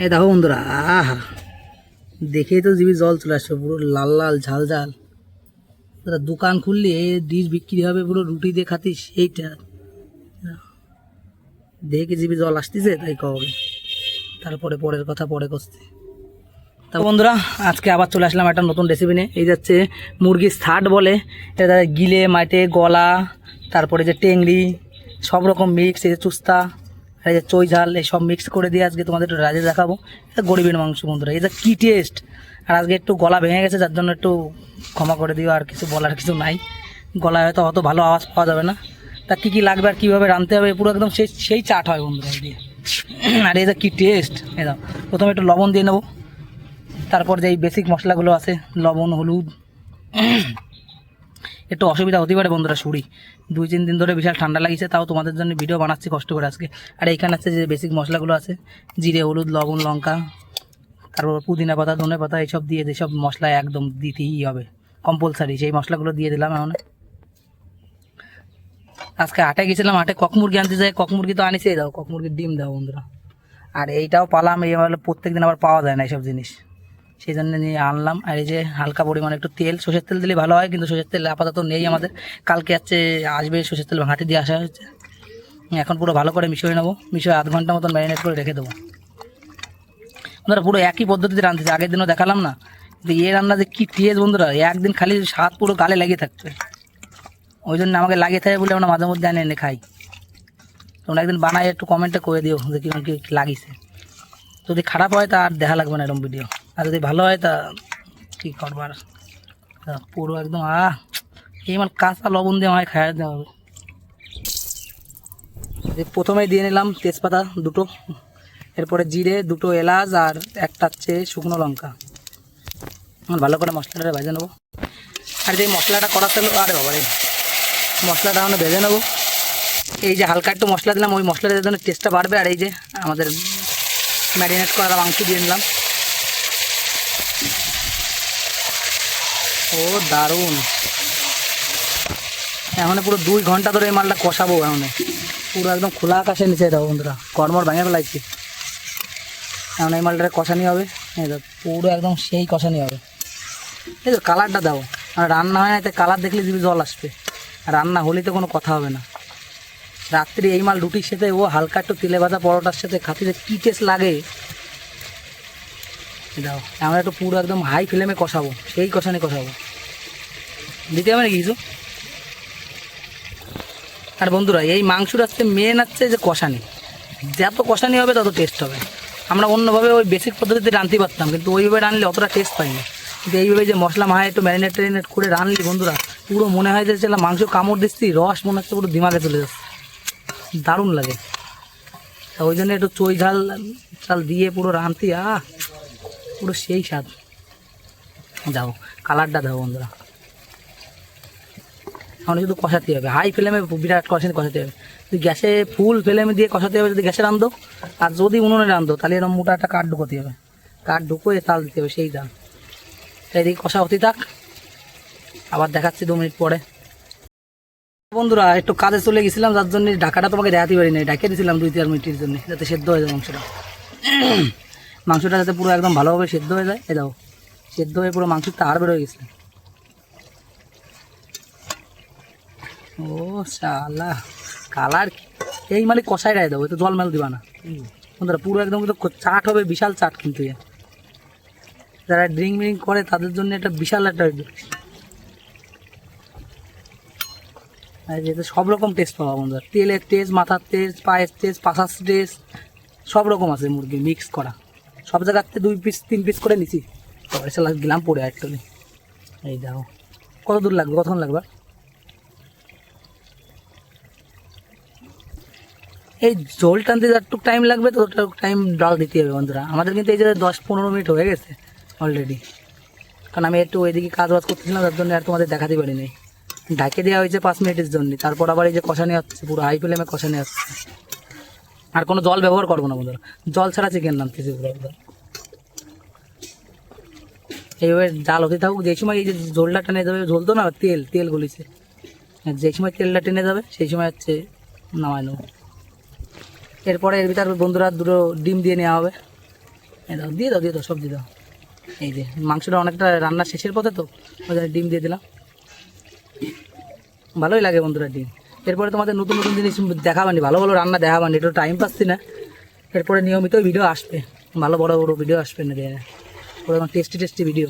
এই দেখো বন্ধুরা, আহা দেখেই তো জিভে জল চলে আসছে, পুরো লাল লাল ঝাল ঝাল। দোকান খুললে ডিশ বিক্রি হবে পুরো রুটি দিয়ে খাতিস সেইটা দেখে জিভে জল আসতেছে, তাই কবে তারপরে পরের কথা পরে করতে। তা বন্ধুরা, আজকে আবার চলে আসলাম একটা নতুন রেসিপি নিয়ে। এই যাচ্ছে মুরগির ছাট বলে, এটা গিলে মাঠে গলা, তারপরে যে টেংরি সব রকম মিক্স, এই যে চুস্তা আর এই যে চই ঝাল, এই সব মিক্স করে দিয়ে আজকে তোমাদের একটু রাজে দেখাবো। এটা গরিবের মাংস বন্ধুরা, এটা কী টেস্ট। আর আজকে একটু গলা ভেঙে গেছে, যার জন্য একটু ক্ষমা করে দিও, আর কিছু বলার কিছু নাই। গলায় হয়তো অত ভালো আওয়াজ পাওয়া যাবে না। তা কী কী লাগবে আর কীভাবে রাঁধতে হবে পুরো একদম সেই সেই চাট হয় বন্ধুরা এই দিয়ে। আর এই যে কী টেস্ট, এই দাও প্রথমে একটু লবণ দিয়ে নেবো, তারপর যে এই বেসিক মশলাগুলো আছে লবণ হলুদ। একটু অসুবিধা হতে পারে বন্ধুরা, শুড়ি 2-3 দিন ধরে বিশাল ঠান্ডা লাগিয়েছে, তাও তোমাদের জন্য ভিডিও বানাচ্ছি কষ্ট করে আজকে। আর এইখানে আছে যে বেসিক মশলাগুলো আছে, জিরে হলুদ লবণ লঙ্কা, তারপর পুদিনা পাতা ধনে পাতা, এইসব দিয়ে যেসব মশলা একদম দিতেই হবে কম্পালসারি, সেই মশলাগুলো দিয়ে দিলাম। এখন আজকে হাটে গেছিলাম, হাটে কক মুরগি আনতে যাই, কক মুরগি তো আনিসেই দাও, কক মুরগির ডিম দাও বন্ধুরা। আর এইটাও পালাম, এই প্রত্যেক দিন আবার পাওয়া যায় না এইসব জিনিস, সেই জন্য নিয়ে আনলাম। আর এই যে হালকা পরিমাণে একটু তেল, সর্ষের তেল দিলে ভালো হয়, কিন্তু সর্ষের তেল আপাতত নেই আমাদের, কালকে আসবে সর্ষের তেল ঘাঁটি দিয়ে আসা হয়েছে। এখন পুরো ভালো করে মিশিয়ে নেবো, মিশিয়ে আধ ঘন্টা মতন ম্যারিনেট করে রেখে দেবো। বন্ধুরা পুরো একই পদ্ধতিতে রাঁধতেছে, আগের দিনও দেখালাম না, কিন্তু এ রান্না যে কী টেস্ট বন্ধুরা, একদিন খালি স্বাদ পুরো গালে লেগে থাকবে। ওই জন্য আমাকে লাগিয়ে থাকে বলে আমরা মাঝে মধ্যে এনে এনে খাই। তোমরা একদিন বানাই একটু কমেন্টে করে দিও যে কীরকম কী লাগিয়েছে। যদি খারাপ হয় তা আর দেখা লাগবে না এরকম ভিডিও, আর যদি ভালো হয় তা কী করবার। পুরো একদম এই মানে কাঁচা লবণ দিয়ে আমায় খাওয়া দেওয়া হবে। প্রথমেই দিয়ে নিলাম তেজপাতা দুটো, এরপরে জিরে, দুটো এলাচ আর একটা হচ্ছে শুকনো লঙ্কা। ভালো করে মশলাটা ভেজে নেবো। আর যে মশলাটা করা ছিল, আরে বাবা এই মশলাটা আমরা ভেজে নেবো। এই যে হালকা একটু মশলা দিলাম, ওই মশলাটার জন্য টেস্টটা বাড়বে। আর এই যে আমাদের ম্যারিনেট করা মাংস দিয়ে নিলাম। ও দারুণ, এখন পুরো 2 ঘন্টা ধরে এই মালটা কষাবো। এখন পুরো একদম খোলা আকাশে নিচে দাও বন্ধুরা, কর্মর ভেঙে ফেলাইছি। এখন এই মালটারে কষানি হবে, এই তো পুরো একদম সেই কষানি হবে। এই তো কালারটা দাও, আর রান্না হয় না এতে কালার দেখলে যদি জল আসবে, রান্না হলে তো কোনো কথা হবে না। রাত্রি এই মাল রুটির সাথে ও হালকা একটু তেলে ভাজা পরোটার সাথে খাতিতে কী টেস্ট লাগে। দাও আমরা একটু পুরো একদম হাই ফ্লেমে কষাবো, সেই কষানি কষাবো, দিতে হবে নাকি কিছু। আর বন্ধুরা এই মাংসটা হচ্ছে মেন হচ্ছে যে কষানি, যত কষানি হবে তত টেস্ট হবে। আমরা অন্যভাবে ওই বেসিক পদ্ধতিতে রাঁধতে পারতাম, কিন্তু ওইভাবে রানলে অতটা টেস্ট পাইনি। কিন্তু এইভাবে যে মশলা মাহায় একটু ম্যারিনেট করে রানলি বন্ধুরা, পুরো মনে হয় যে সেটা মাংস কামড় দিচ্ছি, রস মনে হচ্ছে পুরো দিমাগে চলে যাচ্ছে, দারুণ লাগে। তা ওই জন্য একটু চই ঝাল দিয়ে পুরো রাঁধতি, পুরো সেই স্বাদ। যাও কালারটা দাও বন্ধুরা, এখন শুধু কষাতে হবে হাই ফ্লেমে, বিরাট কষাতে হবে। যদি গ্যাসে ফুল ফ্লেমে দিয়ে কষাতে হবে, যদি গ্যাসে রাঁধো। আর যদি উনুনে রাঁধো তাহলে এরকম মোটা একটা কাঠ ঢুকোতে হবে, কাঠ ঢুকোয়ে তাল দিতে হবে, সেই তাল। এদিকে কষা হতে থাক, আবার দেখাচ্ছি 2 মিনিট পরে। বন্ধুরা একটু কাজে চলে গেছিলাম, যার জন্য ঢাকাটা তোমাকে দেখাতে পারি না, ঢাকিয়ে দিয়েছিলাম 2-4 মিনিটের জন্য, যাতে সেদ্ধ হয়ে যায় মাংসটা। মাংসটা যাতে পুরো একদম ভালোভাবে সেদ্ধ হয়ে যায়। এ দাও সেদ্ধ হয়ে পুরো মাংসটা আর বেরোয় গেছে। ও শালা কালার এই মানে কষাই রায় দেবো, তো জল মেল দিবা না বন্ধুরা, পুরো একদম কিন্তু চাট হবে, বিশাল চাট। কিন্তু যারা ড্রিঙ্ক করে তাদের জন্য একটা বিশাল একটা, যেহেতু সব রকম টেস্ট পাওয়া বন্ধুরা, তেলের টেস্ট, মাথার টেস্ট, পায়ের টেস্ট, পাশার টেস্ট, সব রকম আছে মুরগি মিক্স করা। সব জায়গাতে 2-3 পিস করে নিছি, তারপরে গেলাম পড়ে একটু। এই দেখো কত দূর লাগবে, কতক্ষণ লাগবে। এই ঝোল টানতে যতটুকু টাইম লাগবে ততটুকু টাইম ডাল দিতে হবে বন্ধুরা। আমাদের কিন্তু এই যে 10-15 মিনিট হয়ে গেছে অলরেডি, কারণ আমি একটু ওইদিকে কাজ বাজ করতেছিলাম, তার জন্য আর তোমাদের দেখাতে পারিনি। ঢাকে দেওয়া হয়েছে 5 মিনিটের জন্য, তারপর আবার এই যে কষানি হচ্ছে, পুরো হাই ফ্লেমে কষানি হচ্ছে। আর কোনো জল ব্যবহার করবো না বন্ধুরা, জল ছাড়া চিকেন রাঁধতেছি পুরো একদম। এইভাবে জাল হতে থাকুক, যে সময় এই যে ঝোলটা টেনে যাবে, ঝোল তো না তেল গলিছে, যে সময় তেলটা টেনে যাবে সেই সময় হচ্ছে নামায় নেবো। এরপরে এর ভিতরে বন্ধুরা 2 ডিম দিয়ে নেওয়া হবে। এই দাও, দিয়ে দাও সবজি দাও। এই যে মাংসটা অনেকটা রান্না শেষের পথে তো ওই জন্য ডিম দিয়ে দিলাম। ভালোই লাগে বন্ধুরা ডিম। এরপরে তোমাদের নতুন নতুন জিনিস দেখাবানি, ভালো ভালো রান্না দেখাবানি, একটু টাইম পাচ্ছি না। এরপরে নিয়মিত ভিডিও আসবে, ভালো বড় বড় ভিডিও আসবে না দিয়ে ওরকম টেস্টি ভিডিও।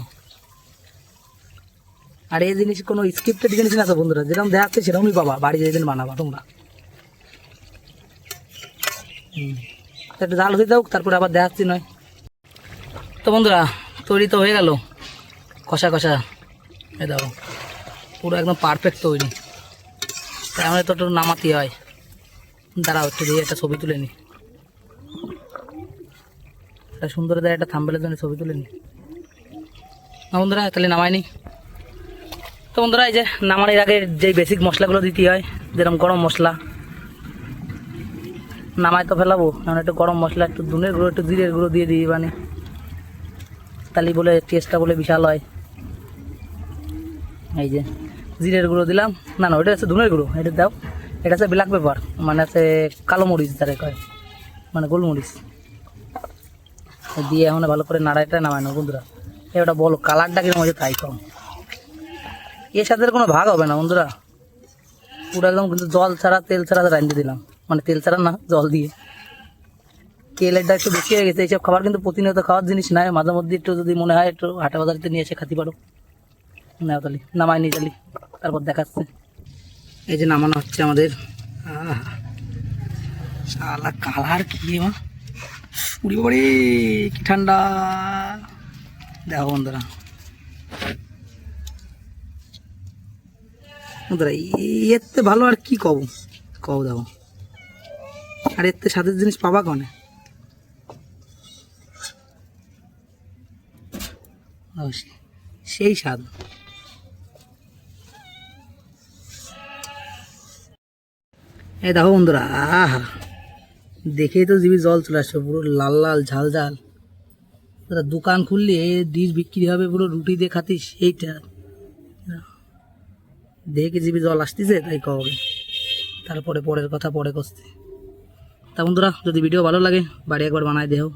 আর এই জিনিস কোনো স্ক্রিপ্টেড জিনিস না তো বন্ধুরা, যেরকম দেখাচ্ছে সেরকমই পাবা, বাড়ি যেদিন বানাবা তোমরা। একটু জাল হয়ে যাও, তারপরে আবার দেখাচ্ছি নয়। তো বন্ধুরা তৈরি তো হয়ে গেল, কষা এ দাও পুরো একদম পারফেক্ট তৈরি। তাই আমাদের তো একটু নামাতে হয়। দাঁড়াও একটু দিয়ে একটা ছবি তুলে নি, একটা সুন্দর দেয় একটা থাম্বেলের জন্য ছবি তুলে নি না বন্ধুরা, তাহলে নামায়নি। তো বন্ধুরা এই যে নামানোর আগে যে বেসিক মশলাগুলো দিতে হয়, যেরকম গরম মশলা, নামাই তো ফেলাবো কারণ একটু গরম মশলা, একটু ধনের গুঁড়ো, একটু জিরের গুঁড়ো দিয়ে দিই মানে, তাহলে বলে টেস্টটা বলে বিশাল হয়। এই যে জিরের গুঁড়ো দিলাম, না ওটা হচ্ছে ধনের গুঁড়ো, এটা দাও। এটা হচ্ছে ব্ল্যাক পেপার, মানে হচ্ছে কালো মরিচ যারা কয়, মানে গোলমরিচ দিয়ে এখন ভালো করে নাড়াইটা নামানো বন্ধুরা। এটা বলো কালারটা কিরকম হয়েছে তাই কম, এর সাথে কোনো ভাগ হবে না বন্ধুরা, পুরো একদম কিন্তু জল ছাড়া তেল ছাড়া রাঁধতে দিলাম, মানে তেল ছাড়া না জল দিয়ে। তেলেরটা একটু বেশি হয়ে গেছে, এইসব খাবার কিন্তু প্রতিনিয়ত খাওয়ার জিনিস নয়, মাঝে মধ্যে একটু যদি মনে হয় একটু হাটা বাজারতে নিয়ে এসে খাতে পারো। নাও তালি নামাই নিয়ে তালি, তারপর দেখাচ্ছে। এই যে নামানো হচ্ছে আমাদের। শালা কালার কি মা, উড়ি বাড়ি কি ঠান্ডা, দেখো বন্ধুরা। বন্ধুরা এর থেকে ভালো আর কি কব দেখো, আর এর থেকে স্বাদের জিনিস পাবা কনে। সেই স্বাদ। এই দেখো বন্ধুরা, আহা দেখেই তো জিভে জল চলে আসছে, পুরো লাল লাল ঝাল ঝাল। দোকান খুললে ডিশ বিক্রি হবে পুরো রুটি দিয়ে খাতিস, এইটা দেখে জিভে জল আসতেছে তাই কবে, তারপরে পরের কথা পরে কষতে। তা বন্ধুরা যদি ভিডিও ভালো লাগে বাড়ি একবার বানাই দেও।